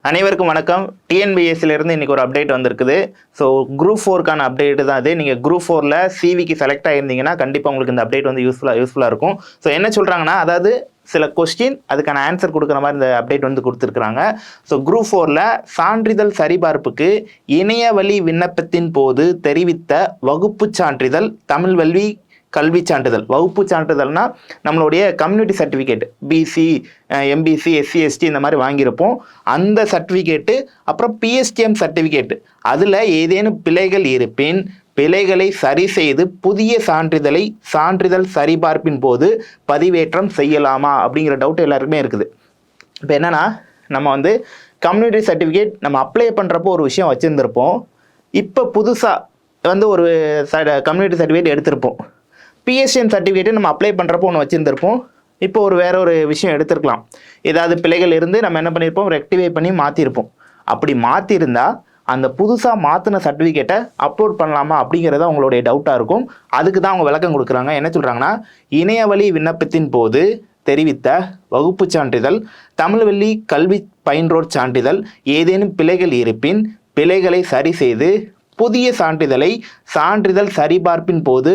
அனைவருக்கும் வணக்கம். டிஎன்பிஎஸ்சிலிருந்து இன்றைக்கி ஒரு அப்டேட் வந்திருக்குது. ஸோ குரூப் 4க்கான அப்டேட்டு தான் அது. நீங்கள் குரூப் 4ல் சிவிக்கு செலக்ட் ஆகியிருந்தீங்கன்னா கண்டிப்பாக உங்களுக்கு இந்த அப்டேட் வந்து யூஸ்ஃபுல்லாக இருக்கும். ஸோ என்ன சொல்கிறாங்கன்னா, அதாவது சில கொஸ்டின் அதுக்கான ஆன்சர் கொடுக்குற மாதிரி இந்த அப்டேட் வந்து கொடுத்துருக்குறாங்க. ஸோ குரூப் 4ல் சான்றிதழ் சரிபார்ப்புக்கு இணையவழி விண்ணப்பத்தின் போது தெரிவித்த வகுப்பு சான்றிதழ் தமிழ் கல்வி சான்றிதழ். வகுப்பு சான்றிதழ்னா நம்மளுடைய community certificate, BC, MBC, SC, ST இந்த மாதிரி வாங்கியிருப்போம். அந்த சர்டிஃபிகேட்டு, அப்புறம் பிஎஸ்டிஎம் சர்டிஃபிகேட்டு, அதில் ஏதேனும் பிழைகள் இருப்பின் பிழைகளை சரி செய்து புதிய சான்றிதழ் சரிபார்ப்பின் போது பதிவேற்றம் செய்யலாமா அப்படிங்கிற டவுட் எல்லாருக்குமே இருக்குது. இப்போ என்னென்னா, நம்ம வந்து கம்யூனிட்டி சர்டிஃபிகேட் நம்ம அப்ளை பண்ணுறப்போ ஒரு விஷயம் வச்சுருந்துருப்போம். இப்போ புதுசாக வந்து ஒரு கம்யூனிட்டி சர்டிஃபிகேட் எடுத்திருப்போம். பிஎஸ்டிஎம் சர்டிஃபிகேட்டு நம்ம அப்ளை பண்ணுறப்போ ஒன்று வச்சுருந்துருப்போம். இப்போ வேற ஒரு விஷயம் எடுத்துருக்கலாம். ஏதாவது பிழைகள் இருந்து நம்ம என்ன பண்ணியிருப்போம், ரெக்டிஃபை பண்ணி மாற்றிருப்போம். அப்படி மாற்றிருந்தா அந்த புதுசாக மாற்றின சர்டிஃபிகேட்டை அப்லோட் பண்ணலாமா அப்படிங்கிறத அவங்களுடைய டவுட்டாக இருக்கும். அதுக்கு தான் அவங்க விளக்கம் கொடுக்குறாங்க. என்ன சொல்கிறாங்கன்னா, இணையவழி விண்ணப்பத்தின் போது தெரிவித்த வகுப்பு சான்றிதழ் தமிழ் கல்வி பயின்றோர் சான்றிதழ் ஏதேனும் பிழைகள் இருப்பின் பிழைகளை சரி செய்து புதிய சான்றிதழ் சரிபார்ப்பின் போது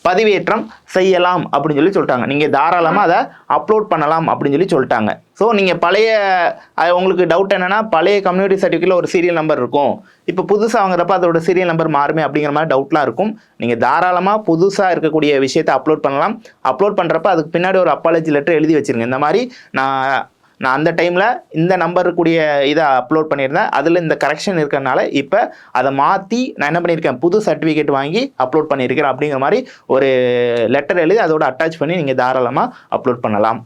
பதிவேற்றம் செய்யலாம் அப்படின்னு சொல்லிட்டாங்க. நீங்கள் தாராளமாக அதை அப்லோட் பண்ணலாம் அப்படின்னு சொல்லிட்டாங்க. ஸோ நீங்கள் உங்களுக்கு டவுட் என்னென்னா, பழைய கம்யூனிட்டி சர்டிஃபிகேட்டில் ஒரு சீரியல் நம்பர் இருக்கும், இப்போ புதுசாக வாங்குறப்ப அதோட சீரியல் நம்பர் மாறுமே அப்படிங்கிற மாதிரி டவுட்லாம் இருக்கும். நீங்கள் தாராளமாக புதுசாக இருக்கக்கூடிய விஷயத்தை அப்லோட் பண்ணலாம். அப்லோட் பண்ணுறப்ப அதுக்கு பின்னாடி ஒரு அப்பாலஜி லெட்டர் எழுதி வச்சுருங்க. இந்த மாதிரி நான் அந்த டைமில் இந்த நம்பருக்குரிய இதை அப்லோட் பண்ணியிருந்தேன், அதில் இந்த கரெக்ஷன் இருக்கிறதுனால இப்போ அதை மாற்றி நான் என்ன பண்ணியிருக்கேன், புது சர்டிஃபிகேட் வாங்கி அப்லோட் பண்ணியிருக்கிறேன் அப்படிங்கிற மாதிரி ஒரு லெட்டர் எழுதி அதோட அட்டாச் பண்ணி நீங்கள் தாராளமாக அப்லோட் பண்ணலாம்.